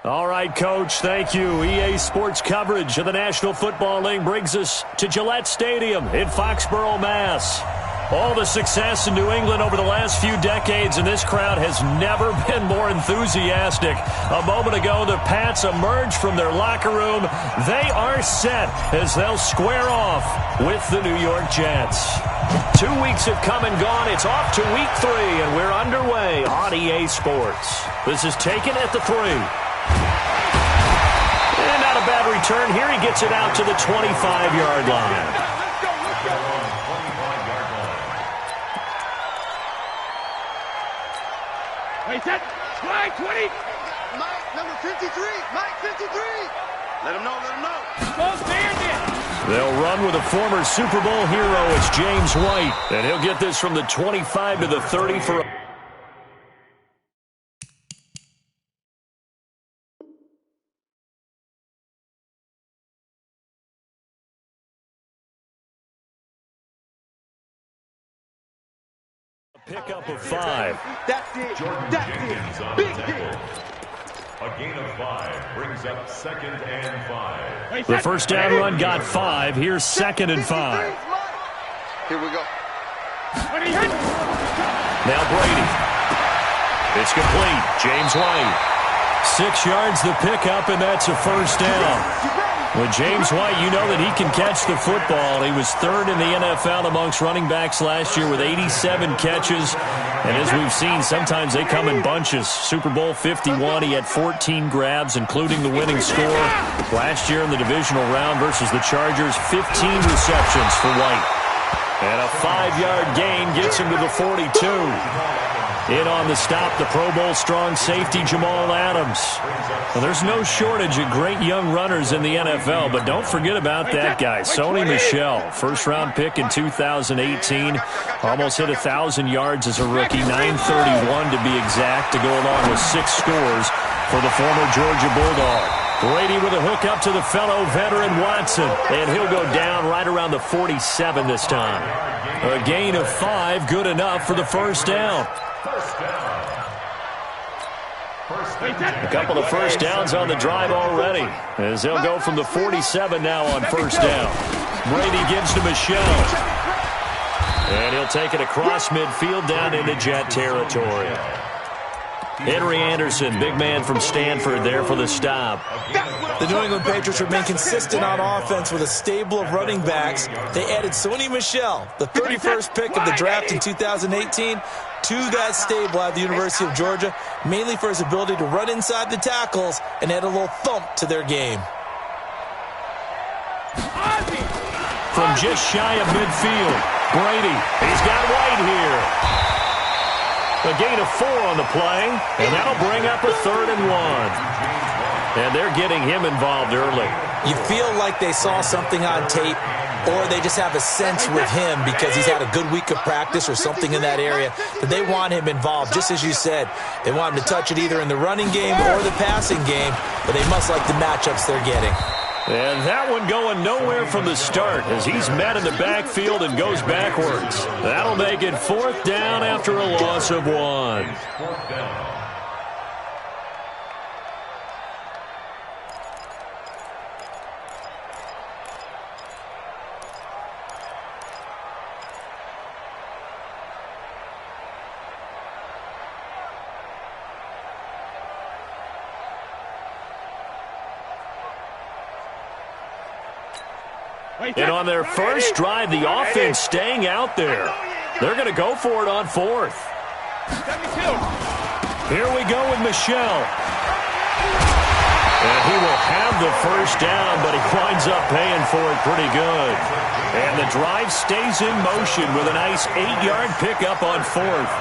All right, Coach, thank you. EA Sports coverage of the National Football League brings us to Gillette Stadium in Foxborough, Mass. All the success in New England over the last few decades, and this crowd has never been more enthusiastic. A moment ago, the Pats emerged from their locker room. They are set as they'll square off with the New York Jets. 2 weeks have come and gone. It's off to week 3, and we're underway on EA Sports. This is taken at the 3. And not a bad return here. He gets it out to the 25-yard line. Wait, set. Slide 20. Mike, number 53. Mike, 53. Let him know, let him know. Go Bandit. They'll run with a former Super Bowl hero. It's James White. And he'll get this from the 25 to the 30 for a... Pickup of 5. That's it. That's it. Big hit. A gain of 5 brings up 2nd and 5. The first down run got 5. Here's 2nd and 5. Here we go. Now Brady. It's complete. James White. 6 yards the pickup, and that's a first down. With James White, you know that he can catch the football. He was 3rd in the NFL amongst running backs last year with 87 catches. And as we've seen, sometimes they come in bunches. Super Bowl 51, he had 14 grabs, including the winning score. Last year in the divisional round versus the Chargers, 15 receptions for White. And a 5-yard gain gets him to the 42. In on the stop, the Pro Bowl strong safety Jamal Adams. Well, there's no shortage of great young runners in the NFL, but don't forget about that guy, Sony Michel. First-round pick in 2018. Almost hit 1,000 yards as a rookie, 931 to be exact, to go along with 6 scores for the former Georgia Bulldog. Brady with a hook up to the fellow veteran Watson, and he'll go down right around the 47 this time. A gain of 5, good enough for the first down. A couple of first downs on the drive already, as they'll go from the 47 now on first down. Brady gives to Michel. And he'll take it across midfield down into Jet territory. Henry Anderson, big man from Stanford there for the stop. The New England Patriots remain consistent on offense with a stable of running backs. They added Sony Michel, the 31st pick of the draft in 2018, to that stable at the University of Georgia, mainly for his ability to run inside the tackles and add a little thump to their game. From just shy of midfield, Brady. He's got White here. A gain of 4 on the play, and that'll bring up a 3rd and 1. And they're getting him involved early. You feel like they saw something on tape, or they just have a sense with him because he's had a good week of practice or something in that area that they want him involved. Just as you said, they want him to touch it either in the running game or the passing game, but they must like the matchups they're getting. And that one going nowhere from the start as he's met in the backfield and goes backwards. That'll make it 4th down after a loss of 1. And on their first drive, the offense staying out there. They're going to go for it on 4th. Here we go with Michel. And he will have the first down, but he winds up paying for it pretty good. And the drive stays in motion with a nice 8-yard pickup on 4th.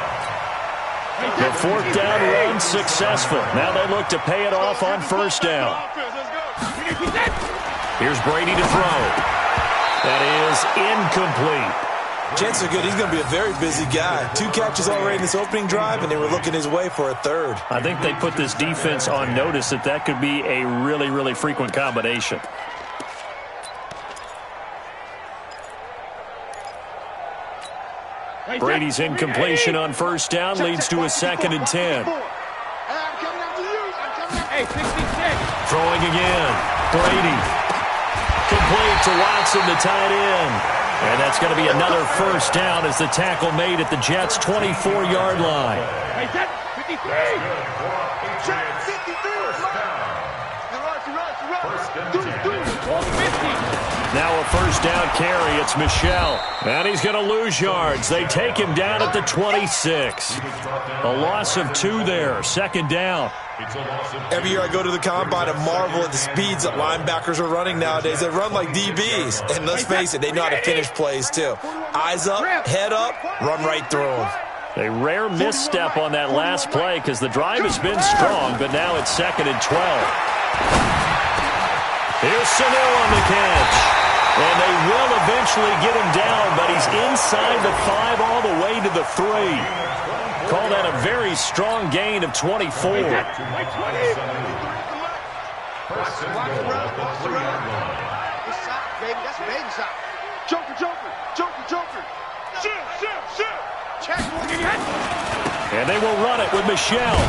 The 4th down run successful. Now they look to pay it off on first down. Here's Brady to throw. That is incomplete. Chances are good he's going to be a very busy guy. 2 catches already in this opening drive, and they were looking his way for a 3rd. I think they put this defense on notice that could be a really, really frequent combination. Brady's incompletion on first down leads to a 2nd and 10. Hey, 60. Throwing again. Brady. Complete to Watson, the tight end. And that's going to be another first down as the tackle made at the Jets' 24-yard line. Hey, set. 53. Check 53. Now a first down carry. It's Michel. And he's going to lose yards. They take him down at the 26. A loss of 2 there. Second down. Every year I go to the combine and marvel at the speeds that linebackers are running nowadays. They run like DBs. And let's face it, they know how to finish plays too. Eyes up, head up, run right through them. A rare misstep on that last play because the drive has been strong, but now it's 2nd and 12. Here's Sanu on the catch. And they will eventually get him down, but he's inside the 5 all the way to the 3. Call that a very strong gain of 24. First and goal. This shot, baby, that's a baby shot. Joker, Joker, Joker, Joker. Shoot. Check. And they will run it with Michel.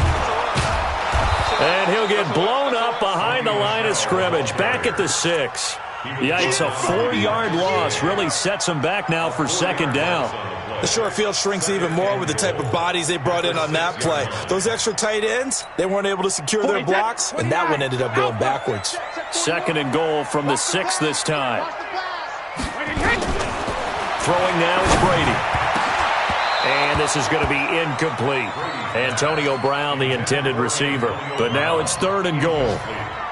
And he'll get blown up behind the line of scrimmage, back at the 6. Yikes, a 4-yard loss really sets him back now for second down. The short field shrinks even more with the type of bodies they brought in on that play. Those extra tight ends, they weren't able to secure their blocks, and that one ended up going backwards. Second and goal from the 6 this time. Throwing now is Brady. And this is going to be incomplete. Antonio Brown, the intended receiver. But now it's 3rd and goal.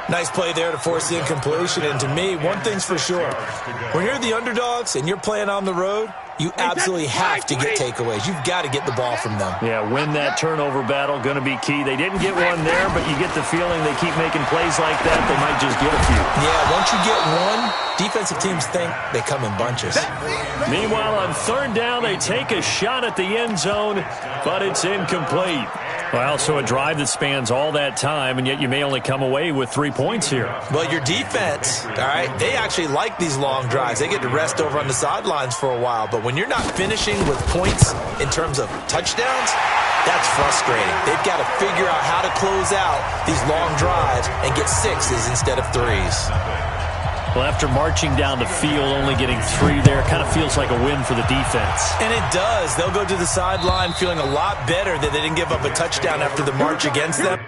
Nice play there to force the incompletion. And to me, one thing's for sure. When you're the underdogs and you're playing on the road, you absolutely have to get takeaways. You've got to get the ball from them. Yeah, win that turnover battle, going to be key. They didn't get one there, but you get the feeling they keep making plays like that, they might just get a few. Yeah, once you get one, defensive teams think they come in bunches. Meanwhile, on 3rd down, they take a shot at the end zone, but it's incomplete. Well, so a drive that spans all that time, and yet you may only come away with 3 points here. Well, your defense, all right, they actually like these long drives. They get to rest over on the sidelines for a while, but when you're not finishing with points in terms of touchdowns, that's frustrating. They've got to figure out how to close out these long drives and get 6s instead of 3s. Well, after marching down the field, only getting 3 there, kind of feels like a win for the defense. And it does. They'll go to the sideline feeling a lot better that they didn't give up a touchdown after the march against them.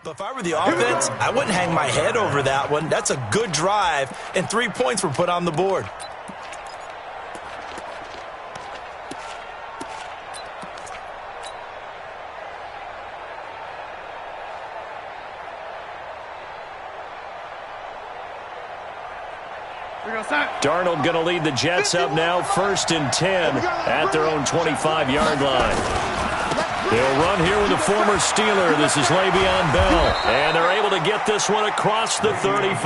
But if I were the offense, I wouldn't hang my head over that one. That's a good drive, and 3 points were put on the board. Darnold going to lead the Jets up now, 1st and 10 at their own 25-yard line. They'll run here with a former Steeler. This is Le'Veon Bell. And they're able to get this one across the 35.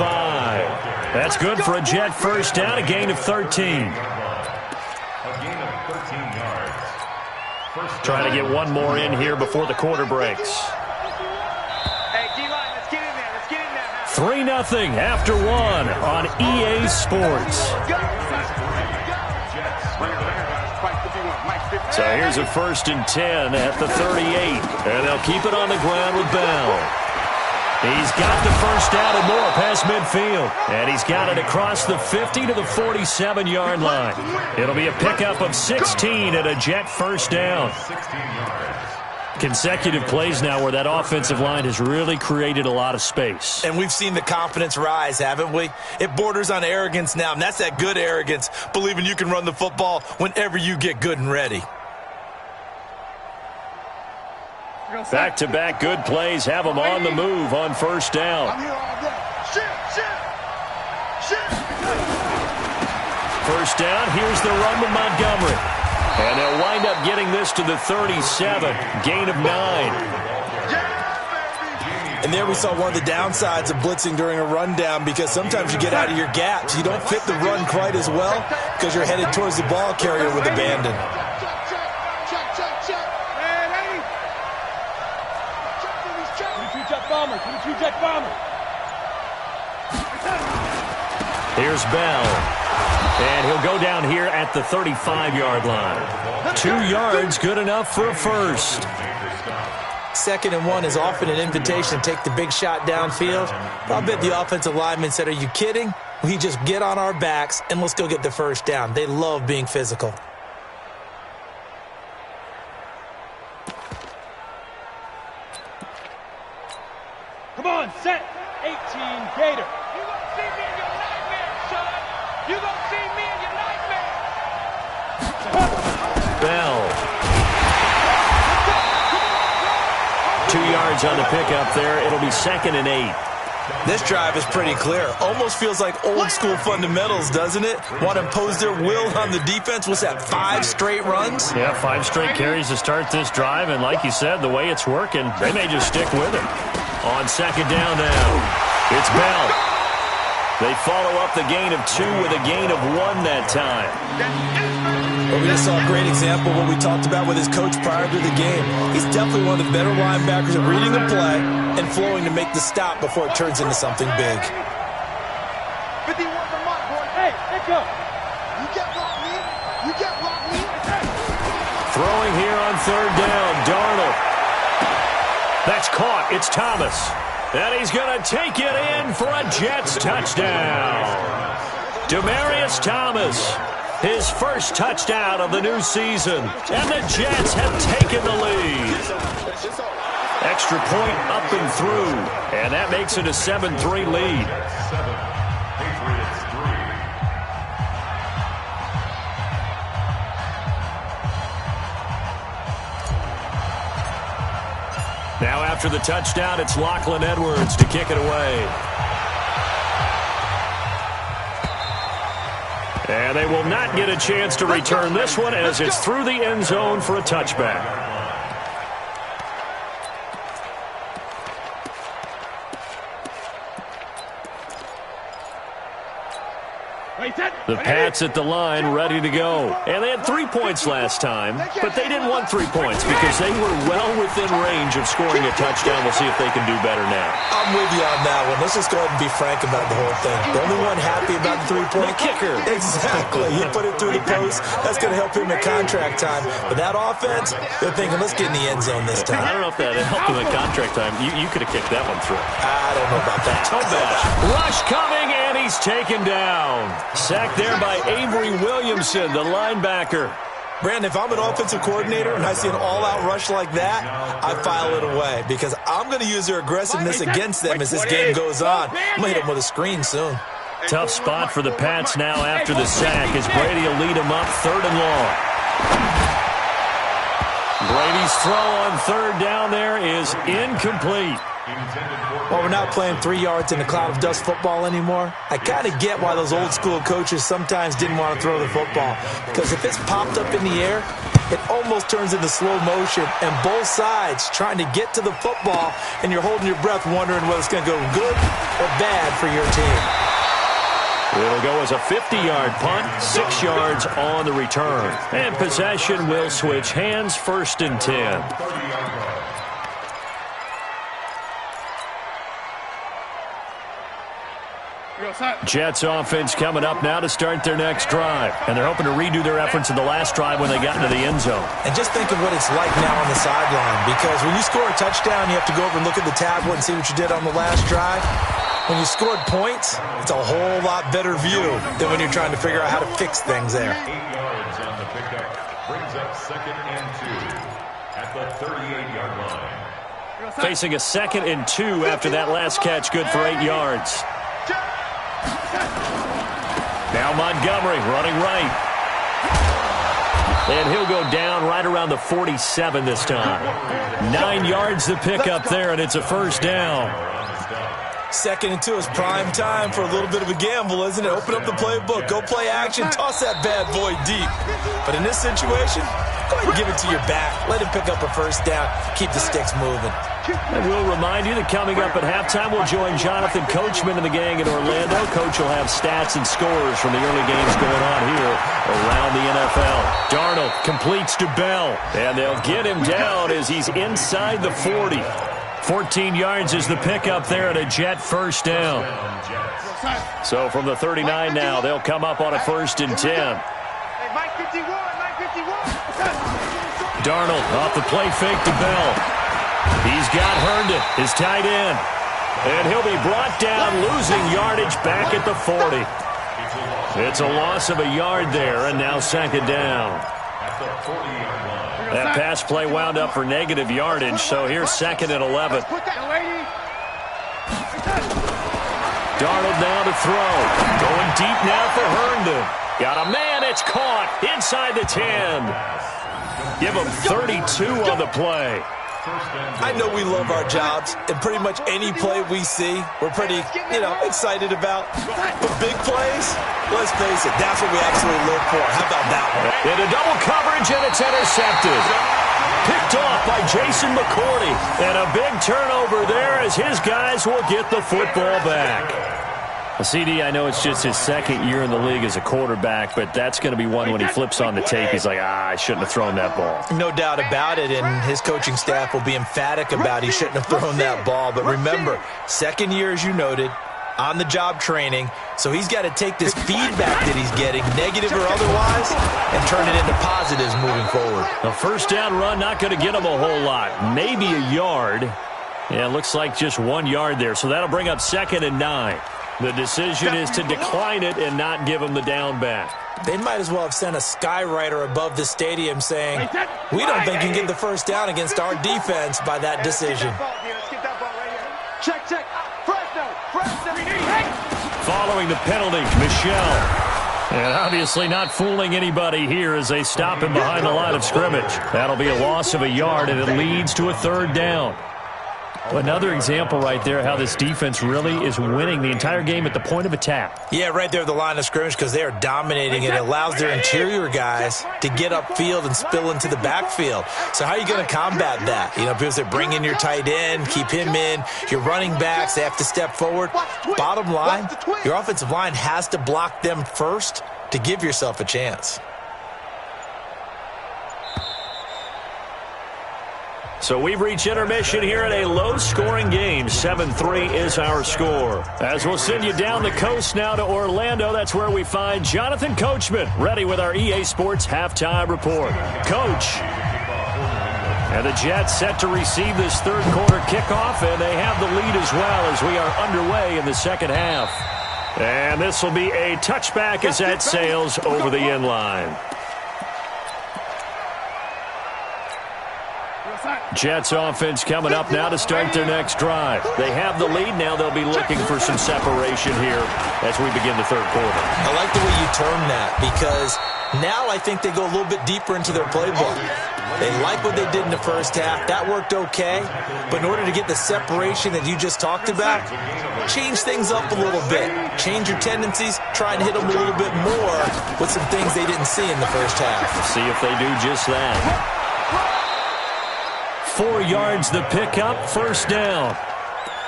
That's good for a Jet first down, a gain of 13. Trying to get one more in here before the quarter breaks. Hey, D-line, let's get in there. Let's get in there. 3-0 after 1 on EA Sports. So here's a 1st and 10 at the 38. And they'll keep it on the ground with Bell. He's got the first down and more past midfield. And he's got it across the 50 to the 47-yard line. It'll be a pickup of 16 and a Jet first down. Consecutive plays now where that offensive line has really created a lot of space. And we've seen the confidence rise, haven't we? It borders on arrogance now, and that's that good arrogance, believing you can run the football whenever you get good and ready. Back-to-back good plays have them on the move on first down. I'm here all day. Shit. First down, here's the run with Montgomery. And they'll wind up getting this to the 37, gain of 9. And there we saw one of the downsides of blitzing during a rundown, because sometimes you get out of your gaps. You don't fit the run quite as well because you're headed towards the ball carrier with abandon. Here's Bell. And he'll go down here at the 35-yard line. 2 yards, good enough for a first. 2nd and 1 is often an invitation to take the big shot downfield. I'll bet the offensive lineman said, "Are you kidding? We just get on our backs and let's go get the first down." They love being physical. Come on, set. 18 Gator. You gonna see me in your nightmare, son. You gonna see me in your nightmare. Bell. 2 yards on the pickup there. It'll be 2nd and 8. This drive is pretty clear. Almost feels like old school fundamentals, doesn't it? Want to impose their will on the defense. What's that, 5 straight runs? Yeah, 5 straight carries to start this drive. And like you said, the way it's working, they may just stick with it. On 2nd down now, it's Bell. They follow up the gain of 2 with a gain of 1 that time. Well, we just saw a great example of what we talked about with his coach prior to the game. He's definitely one of the better linebackers at reading the play and flowing to make the stop before it turns into something big. 51 the mark, boy. Hey, let's go. You get locked in. You get locked in. Throwing here on 3rd down, Darnold. That's caught. It's Thomas. And he's going to take it in for a Jets touchdown. Demaryius Thomas, his first touchdown of the new season. And the Jets have taken the lead. Extra point up and through. And that makes it a 7-3 lead. 7, Patriots 3. Now after the touchdown, it's Lachlan Edwards to kick it away. And they will not get a chance to return this one as it's through the end zone for a touchback. The Pats at the line, ready to go. And they had 3 points last time, but they didn't want 3 points because they were well within range of scoring a touchdown. We'll see if they can do better now. I'm with you on that one. Let's just go ahead and be frank about the whole thing. The only one happy about the 3-point kicker. Exactly. He put it through the post. That's going to help him at contract time. But that offense, they're thinking, let's get in the end zone this time. I don't know if that helped him at contract time. You could have kicked that one through. I don't know about that. Rush coming, and he's taken down. Sacked there by Avery Williamson, the linebacker. Brandon, if I'm an offensive coordinator and I see an all-out rush like that, I file it away because I'm going to use their aggressiveness against them as this game goes on. I'm going to hit them with a screen soon. Tough spot for the Pats now after the sack as Brady will lead them up 3rd and long. Brady's throw on 3rd down there is incomplete. Well, we're not playing 3 yards in a cloud of dust football anymore. I kind of get why those old school coaches sometimes didn't want to throw the football. Because if it's popped up in the air, it almost turns into slow motion. And both sides trying to get to the football, and you're holding your breath wondering whether it's going to go good or bad for your team. It'll go as a 50-yard punt, 6 yards on the return. And possession will switch hands, 1st and 10. Jets offense coming up now to start their next drive. And they're hoping to redo their efforts in the last drive when they got into the end zone. And just think of what it's like now on the sideline. Because when you score a touchdown, you have to go over and look at the tablet and see what you did on the last drive. When you scored points, it's a whole lot better view than when you're trying to figure out how to fix things there. 8 yards on the pickup. Brings up 2nd and 2 at the 38-yard line. Facing a 2nd and 2 after that last catch, good for 8 yards. Now Montgomery running right. And he'll go down right around the 47 this time. 9 yards to pick up there, and it's a 1st down. 2nd and 2 is prime time for a little bit of a gamble, isn't it? Open up the playbook, go play action, toss that bad boy deep. But in this situation, go ahead and give it to your back. Let him pick up a first down, keep the sticks moving. And we'll remind you that coming up at halftime, we'll join Jonathan Coachman and the gang in Orlando. Coach will have stats and scores from the early games going on here around the NFL. Darnold completes to Bell, and they'll get him down as he's inside the 40. 14 yards is the pickup there and a Jet first down. So from the 39 now, they'll come up on a 1st and 10. Darnold off the play fake to Bell. He's got Herndon, his tight end. And he'll be brought down, losing yardage back at the 40. It's a loss of a yard there, and now 2nd down. That pass play wound up for negative yardage, so here's 2nd and 11. Darnold now to throw. Going deep now for Herndon. Got a man, it's caught inside the 10. Give him 32 on the play. I know we love our jobs, and pretty much any play we see, we're pretty, excited about. But big plays, let's face it, that's what we absolutely live for. How about that one? Into double coverage, and it's intercepted. Picked off by Jason McCourty. And a big turnover there as his guys will get the football back. CD, I know it's just his 2nd year in the league as a quarterback, but that's going to be one when he flips on the tape. He's like, I shouldn't have thrown that ball. No doubt about it, and his coaching staff will be emphatic about he shouldn't have thrown that ball. But remember, 2nd year, as you noted, on-the-job training, so he's got to take this feedback that he's getting, negative or otherwise, and turn it into positives moving forward. A 1st down run, not going to get him a whole lot. Maybe a yard. Yeah, it looks like just 1 yard there, so that'll bring up 2nd and 9. The decision is to decline it and not give him the down back. They might as well have sent a skywriter above the stadium saying, we don't think you can get the 1st down against our defense by that decision. Check. Following the penalty, Michelle. And obviously not fooling anybody here as they stop him behind the line of scrimmage. That'll be a loss of a yard, and it leads to a 3rd down. Another example right there how this defense really is winning the entire game at the point of attack. Yeah, right there at the line of scrimmage because they are dominating. It allows their interior guys to get upfield and spill into the backfield. So how are you going to combat that? People say bring in your tight end, keep him in. Your running backs, they have to step forward. Bottom line, your offensive line has to block them first to give yourself a chance. So we've reached intermission here in a low-scoring game. 7-3 is our score. As we'll send you down the coast now to Orlando, that's where we find Jonathan Coachman, ready with our EA Sports halftime report. Coach. And the Jets set to receive this 3rd quarter kickoff, and they have the lead as well as we are underway in the 2nd half. And this will be a touchback as that sails over the end line. Jets offense coming up now to start their next drive. They have the lead. Now they'll be looking for some separation here as we begin the 3rd quarter. I like the way you term that because now I think they go a little bit deeper into their playbook. They like what they did in the 1st half. That worked okay. But in order to get the separation that you just talked about, change things up a little bit. Change your tendencies. Try and hit them a little bit more with some things they didn't see in the 1st half. We'll see if they do just that. 4 yards the pickup, 1st down.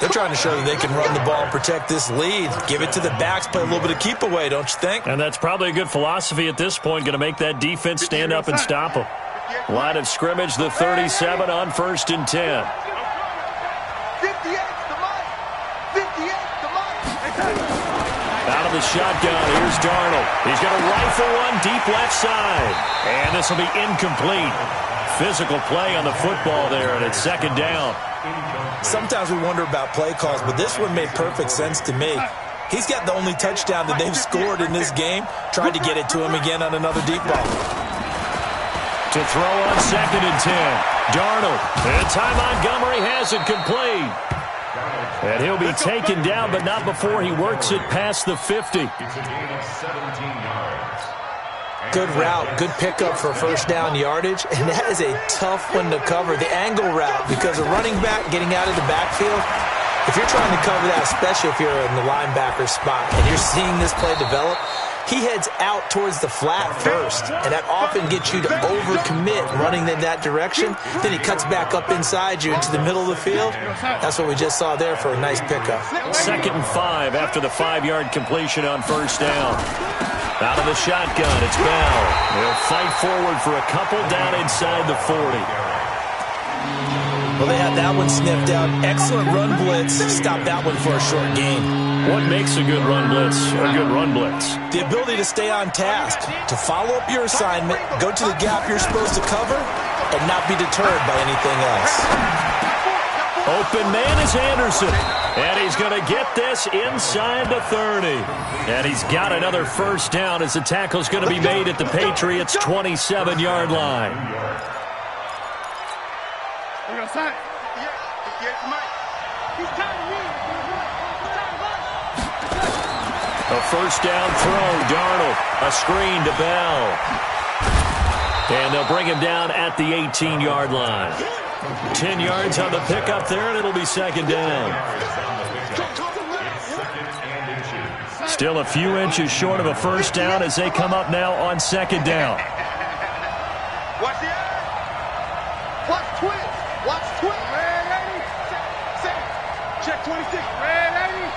They're trying to show that they can run the ball and protect this lead. Give it to the backs, play a little bit of keep away, don't you think? And that's probably a good philosophy at this point, going to make that defense stand up and stop them. Line of scrimmage, the 37 on 1st and 10. 58 the money. 58 the money. Out of the shotgun, here's Darnold. He's going to rifle one deep left side. And this will be incomplete. Physical play on the football there, and it's 2nd down. Sometimes we wonder about play calls, but this one made perfect sense to me. He's got the only touchdown that they've scored in this game. Tried to get it to him again on another deep ball. To throw on 2nd and 10. Darnold. And Ty Montgomery has it complete. And he'll be taken down, but not before he works it past the 50. It's a gain of 17 yards. Good route, good pickup for 1st down yardage, and that is a tough one to cover. The angle route, because a running back getting out of the backfield, If you're trying to cover that, especially if you're in the linebacker spot, and you're seeing this play develop, he heads out towards the flat first, and that often gets you to overcommit running in that direction. Then he cuts back up inside you into the middle of the field. That's what we just saw there for a nice pickup. 2nd and 5 after the 5-yard completion on first down. Out of the shotgun, it's Bell. They'll fight forward for a couple down inside the 40. Well, they had that one sniffed out. Excellent run blitz. Stop that one for a short gain. What makes a good run blitz a good run blitz? The ability to stay on task, to follow up your assignment, go to the gap you're supposed to cover, and not be deterred by anything else. Open man is Anderson, and he's going to get this inside the 30. And he's got another first down as the tackle's going to be made at the Patriots' 27-yard line. A first down throw, Darnold. A screen to Bell. And they'll bring him down at the 18-yard line. 10 yards on the pickup there, and it'll be 2nd down. Still a few inches short of a first down as they come up now on 2nd down. Watch the eye. Watch twins. Watch twins. Red 80. Check 26. Red 80.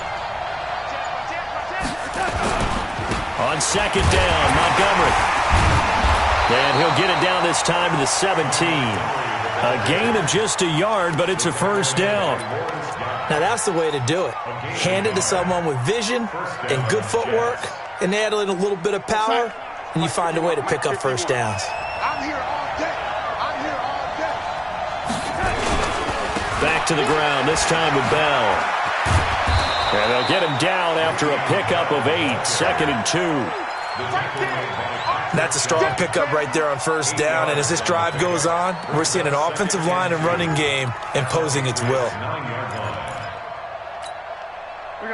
On 2nd down, Montgomery. And he'll get it down this time to the 17. A gain of just a yard, but it's a first down. Now that's the way to do it. Hand it to someone with vision and good footwork, and add in a little bit of power, and you find a way to pick up first downs. I'm here all day. I'm here all day. Back to the ground, this time with Bell. And they'll get him down after a pickup of 8, 2nd and 2. That's a strong pickup right there on first down, and as this drive goes on, we're seeing an offensive line and running game imposing its will.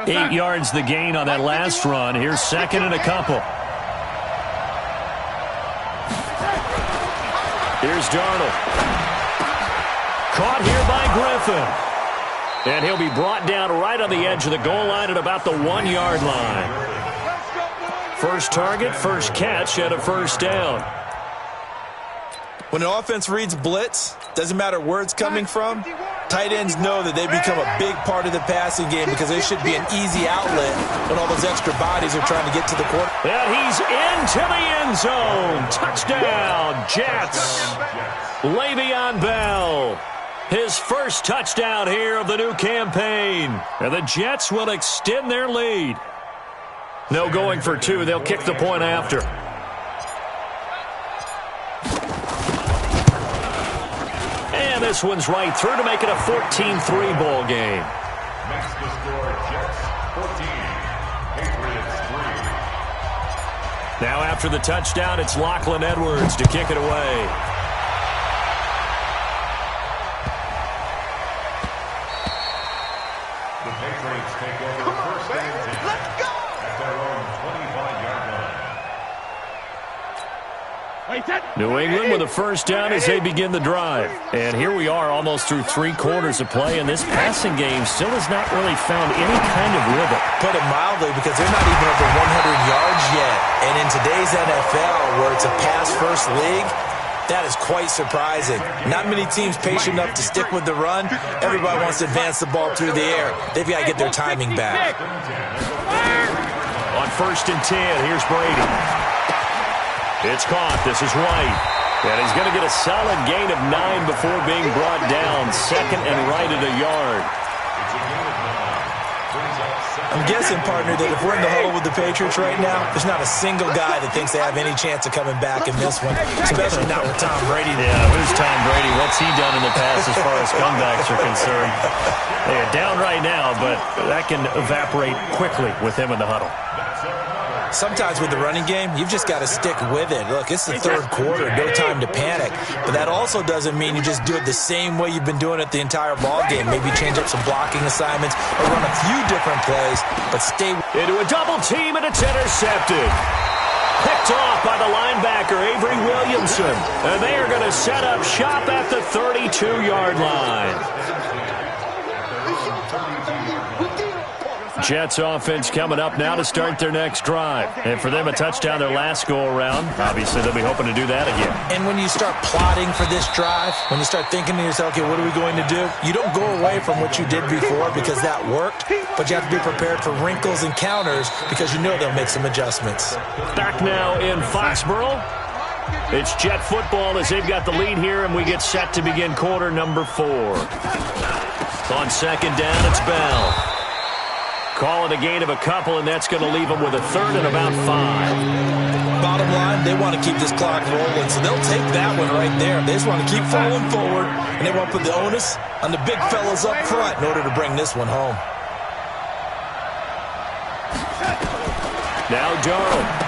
8 yards the gain on that last run. Here's 2nd and a couple. Here's Darnold. Caught here by Griffin. And he'll be brought down right on the edge of the goal line at about the 1-yard line. First target, first catch, and a first down. When an offense reads blitz, doesn't matter where it's coming from, tight ends know that they become a big part of the passing game because they should be an easy outlet when all those extra bodies are trying to get to the quarter. And he's into the end zone. Touchdown, Jets. Le'Veon Bell. His first touchdown here of the new campaign. And the Jets will extend their lead. No going for 2. They'll kick the point after. And this one's right through to make it a 14-3 ball game. Makes the score Jets 14, Patriots 3. Now after the touchdown, it's Lachlan Edwards to kick it away. The Patriots take over first and 10. Let's go. At their own 25-yard line. New England with a first down as they begin the drive. And here we are almost through 3 quarters of play, and this passing game still has not really found any kind of rhythm. Put it mildly, because they're not even over 100 yards yet. And in today's NFL, where it's a pass-first league, that is quite surprising. Not many teams patient enough to stick with the run. Everybody wants to advance the ball through the air. They've got to get their timing back. On first and 10, here's Brady. It's caught. This is White. And he's going to get a solid gain of 9 before being brought down. 2nd and right at a yard. I'm guessing, partner, that if we're in the huddle with the Patriots right now, there's not a single guy that thinks they have any chance of coming back in this one, especially not with Tom Brady. Yeah, who's Tom Brady? What's he done in the past as far as comebacks are concerned? They are down right now, but that can evaporate quickly with him in the huddle. Sometimes with the running game, you've just got to stick with it. Look, it's the 3rd quarter, no time to panic. But that also doesn't mean you just do it the same way you've been doing it the entire ball game. Maybe change up some blocking assignments or run a few different plays, but stay into a double team, and it's intercepted. Picked off by the linebacker, Avery Williamson. And they are going to set up shop at the 32-yard line. Jets offense coming up now to start their next drive. And for them, a touchdown their last go-around. Obviously, they'll be hoping to do that again. And when you start plotting for this drive, when you start thinking to yourself, okay, what are we going to do? You don't go away from what you did before because that worked, but you have to be prepared for wrinkles and counters because you know they'll make some adjustments. Back now in Foxborough. It's Jet football as they've got the lead here, and we get set to begin quarter number 4. On second down, it's Bell. Call it a gain of a couple, and that's going to leave them with a third and about 5. Bottom line, they want to keep this clock rolling, so they'll take that one right there. They just want to keep falling forward, and they want to put the onus on the big fellas up front in order to bring this one home. Now Darnold.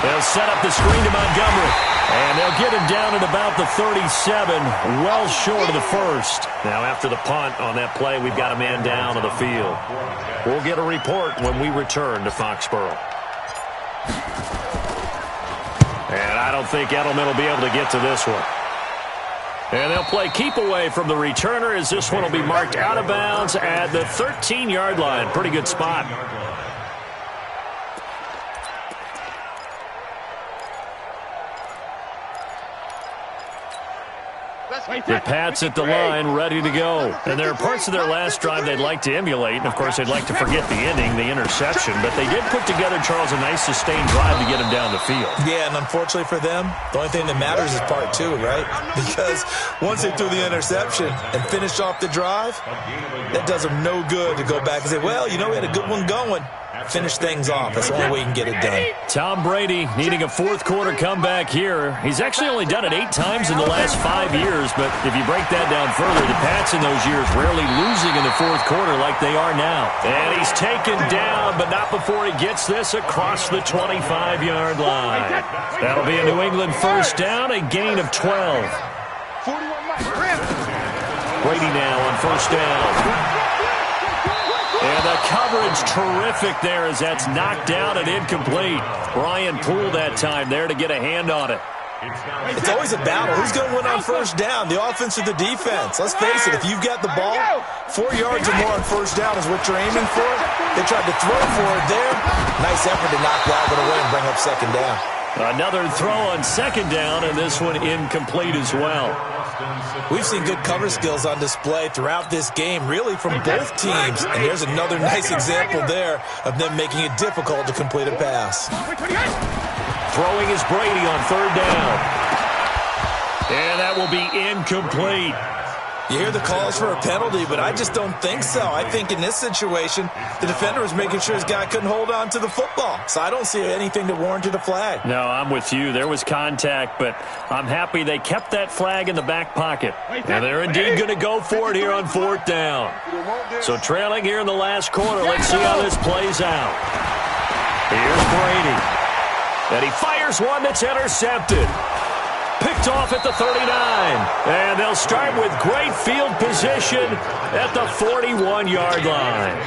They'll set up the screen to Montgomery. And they'll get him down at about the 37, well short of the first. Now after the punt on that play, we've got a man down on the field. We'll get a report when we return to Foxborough. And I don't think Edelman will be able to get to this one. And they'll play keep away from the returner as this one will be marked out of bounds at the 13-yard line. Pretty good spot. The Pats at the line, ready to go. And there are parts of their last drive they'd like to emulate. And, of course, they'd like to forget the ending, the interception. But they did put together, Charles, a nice sustained drive to get him down the field. Yeah, and unfortunately for them, the only thing that matters is part 2, right? Because once they threw the interception and finished off the drive, that does them no good to go back and say, well, you know, we had a good one going. Finish things off. That's the only way you can get it done. Tom Brady needing a fourth-quarter comeback here. He's actually only done it 8 times in the last 5 years, but if you break that down further, the Pats in those years rarely losing in the fourth quarter like they are now. And he's taken down, but not before he gets this across the 25-yard line. That'll be a New England first down, a gain of 12. Brady now on first down. And the coverage terrific there as that's knocked down and incomplete. Brian Poole that time there to get a hand on it. It's always a battle. Who's going to win on first down, the offense or the defense? Let's face it, if you've got the ball, 4 yards or more on first down is what you're aiming for. They tried to throw for it there. Nice effort to knock that one away and bring up second down. Another throw on second down, and this one incomplete as well. We've seen good cover skills on display throughout this game, really from both teams. And there's another nice example there of them making it difficult to complete a pass. Throwing is Brady on third down. And that will be incomplete. You hear the calls for a penalty, but I just don't think so. I think in this situation, the defender was making sure his guy couldn't hold on to the football. So I don't see anything that warranted a flag. No, I'm with you. There was contact, but I'm happy they kept that flag in the back pocket. And they're indeed going to go for it here on fourth down. So trailing here in the last quarter, let's see how this plays out. Here's Brady. And he fires one that's intercepted. Picked off at the 39. And they'll start with great field position at the 41-yard line.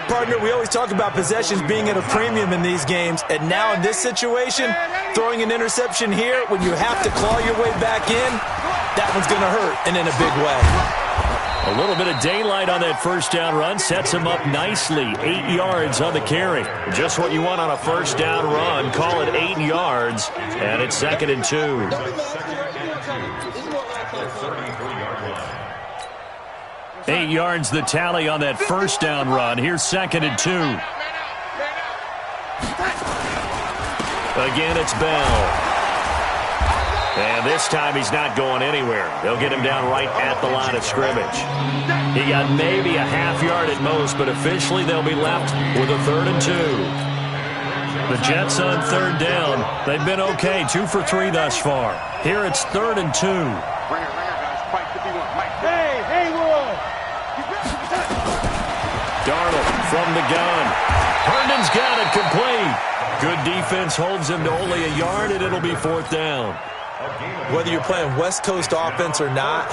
Partner, we always talk about possessions being at a premium in these games. And now in this situation, throwing an interception here when you have to claw your way back in, that one's going to hurt, and in a big way. A little bit of daylight on that first down run sets him up nicely. 8 yards on the carry. Just what you want on a first down run. Call it 8 yards, and it's 2nd and 2. Eight yards the tally on that first down run. Here's 2nd and 2. Again, it's Bell. And this time he's not going anywhere. They'll get him down right at the line of scrimmage. He got maybe a half yard at most, but officially they'll be left with a 3rd and 2. The Jets on third down. They've been okay, 2 for 3 thus far. Here it's 3rd and 2. Darnold from the gun. Herndon's got it complete. Good defense holds him to only a yard, and it'll be 4th down. Whether you're playing West Coast offense or not,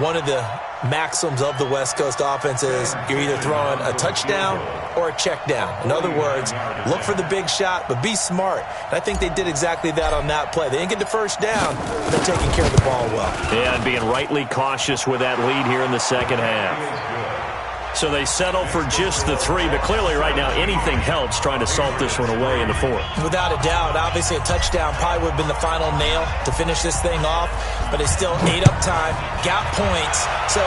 one of the maxims of the West Coast offense is you're either throwing a touchdown or a check down. In other words, look for the big shot, but be smart. And I think they did exactly that on that play. They didn't get the first down, but they're taking care of the ball well. Yeah, and being rightly cautious with that lead here in the second half. So they settle for just the 3, but clearly right now anything helps trying to salt this one away in the 4th. Without a doubt, obviously a touchdown probably would have been the final nail to finish this thing off, but it's still ate up time, got points. So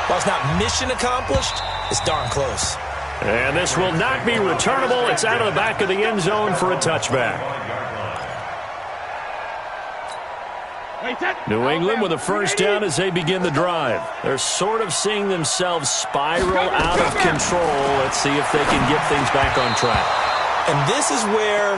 while it's not mission accomplished, it's darn close. And this will not be returnable. It's out of the back of the end zone for a touchback. New England with a first down as they begin the drive. They're sort of seeing themselves spiral out of control. Let's see if they can get things back on track. And this is where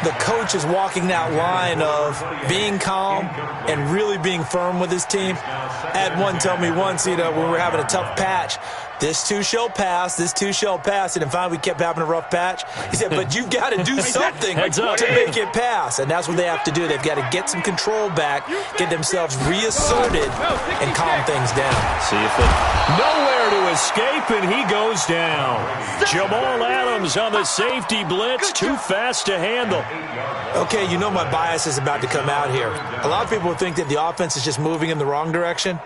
the coach is walking that line of being calm and really being firm with his team. I had one tell me once, when we were having a tough patch, this too shall pass, this too shall pass. And then finally we kept having a rough patch. He said, but you've got to do something to make it pass. And that's what they have to do. They've got to get some control back, get themselves reasserted, and calm things down. See if they... Nowhere to escape, and he goes down. Jamal Adams on the safety blitz, too fast to handle. Okay, my bias is about to come out here. A lot of people think that the offense is just moving in the wrong direction.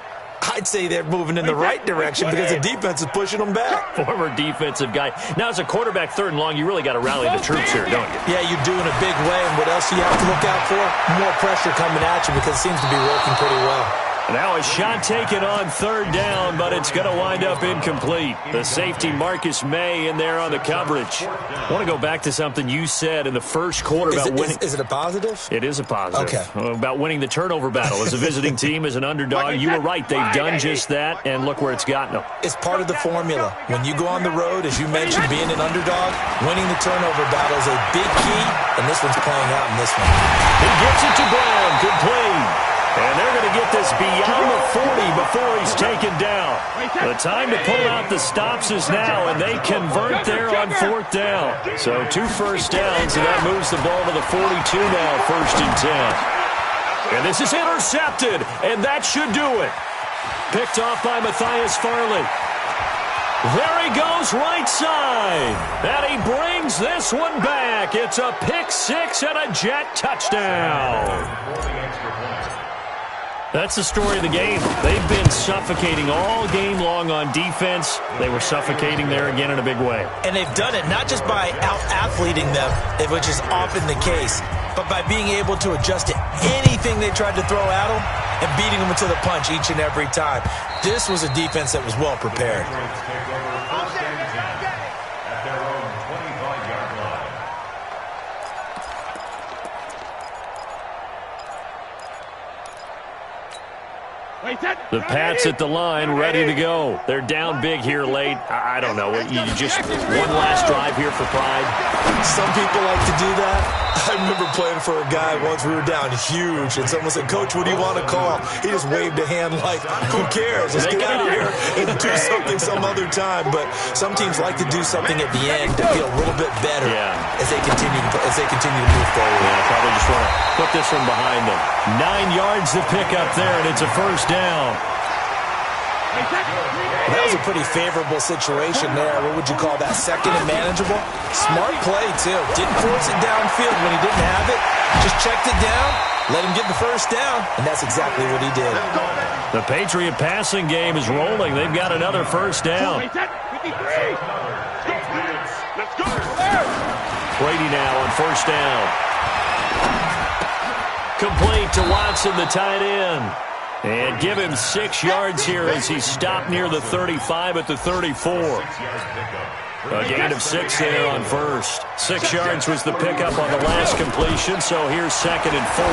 I'd say they're moving in the right direction because the defense is pushing them back. Former defensive guy. Now, as a quarterback, 3rd and long, you really got to rally the troops here, don't you? Yeah, you do in a big way. And what else do you have to look out for? More pressure coming at you because it seems to be working pretty well. Now a shot taken on 3rd down, but it's going to wind up incomplete. The safety, Marcus May, in there on the coverage. I want to go back to something you said in the first quarter about winning. Is it a positive? It is a positive. Okay. About winning the turnover battle as a visiting team, as an underdog. You were right. They've done just that, and look where it's gotten them. It's part of the formula. When you go on the road, as you mentioned, being an underdog, winning the turnover battle is a big key, and this one's playing out in this one. He gets it to Brown. Complete. And they're going to get this beyond the 40 before he's taken down. The time to pull out the stops is now, and they convert there on 4th down. So 2 first downs, and that moves the ball to the 42 now, 1st and 10. And this is intercepted, and that should do it. Picked off by Matthias Farley. There he goes, right side. And he brings this one back. It's a pick 6 and a Jet touchdown. That's the story of the game. They've been suffocating all game long on defense. They were suffocating there again in a big way. And they've done it not just by out-athleting them, which is often the case, but by being able to adjust to anything they tried to throw at them and beating them to the punch each and every time. This was a defense that was well prepared. The Pats at the line, ready to go. They're down big here late. I don't know. You just one last drive here for pride. Some people like to do that. I remember playing for a guy once. We were down huge, and someone said, "Coach, what do you want to call?" He just waved a hand like, "Who cares? Let's get out of here and do something some other time." But some teams like to do something at the end to feel a little bit better as they continue to move forward. Yeah, probably just want to put this one behind them. 9 yards to pick up there, and it's a first down. That was a pretty favorable situation there. What would you call that? 2nd and manageable? Smart play, too. Didn't force it downfield when he didn't have it. Just checked it down, let him get the first down, and that's exactly what he did. The Patriot passing game is rolling. They've got another first down. Brady now on first down. Complete to Watson, the tight end. And give him 6 yards here as he stopped near the 35 at the 34. A gain of 6 there on first. 6 yards was the pickup on the last completion, so here's 2nd and 4.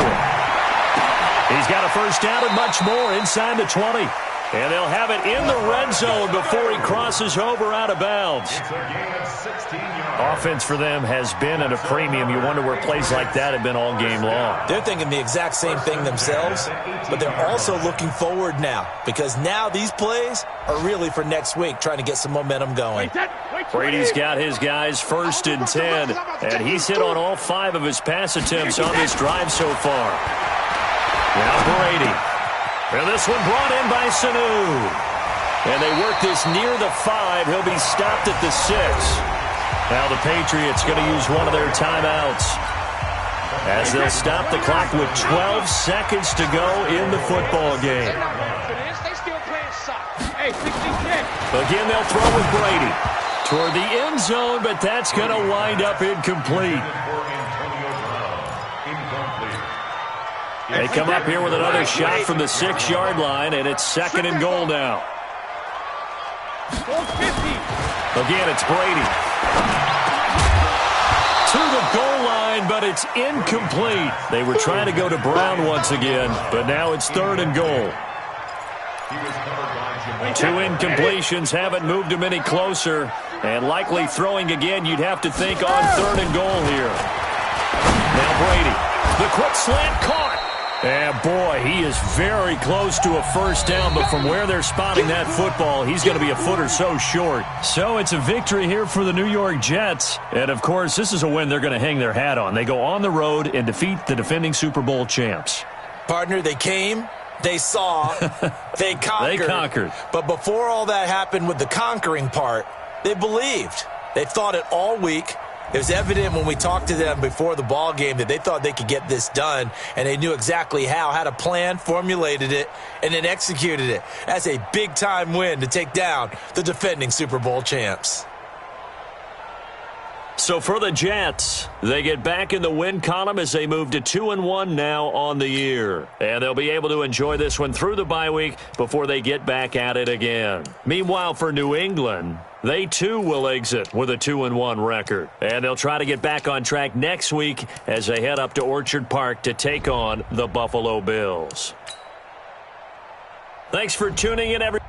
He's got a first down and much more inside the 20. And they'll have it in the red zone before he crosses over out of bounds. Offense for them has been at a premium. You wonder where plays like that have been all game long. They're thinking the exact same thing themselves, but they're also looking forward now because now these plays are really for next week, trying to get some momentum going. Brady's got his guys 1st and 10, and he's hit on all 5 of his pass attempts on this drive so far. Now Brady. And this one brought in by Sanu. And they work this near the 5. He'll be stopped at the 6. Now the Patriots going to use one of their timeouts as they'll stop the clock with 12 seconds to go in the football game. They still playing soccer. Hey, 16-10. Again, they'll throw with Brady. Toward the end zone, but that's going to wind up incomplete. They come up here with another shot from the 6-yard line, and it's 2nd and goal now. Again, it's Brady. To the goal line, but it's incomplete. They were trying to go to Brown once again, but now it's 3rd and goal. 2 incompletions haven't moved him any closer, and likely throwing again, you'd have to think on 3rd and goal here. Now Brady, the quick slant caught. And boy, he is very close to a first down, but from where they're spotting that football, he's going to be a foot or so short. So it's a victory here for the New York Jets. And, of course, this is a win they're going to hang their hat on. They go on the road and defeat the defending Super Bowl champs. Partner, they came, they saw, they conquered. They conquered. But before all that happened with the conquering part, they believed. They thought it all week. It was evident when we talked to them before the ball game that they thought they could get this done, and they knew exactly how, had a plan, formulated it, and then executed it. That's a big-time win to take down the defending Super Bowl champs. So for the Jets, they get back in the win column as they move to 2-1 now on the year. And they'll be able to enjoy this one through the bye week before they get back at it again. Meanwhile, for New England, they too will exit with a 2-1 record. And they'll try to get back on track next week as they head up to Orchard Park to take on the Buffalo Bills. Thanks for tuning in, everyone.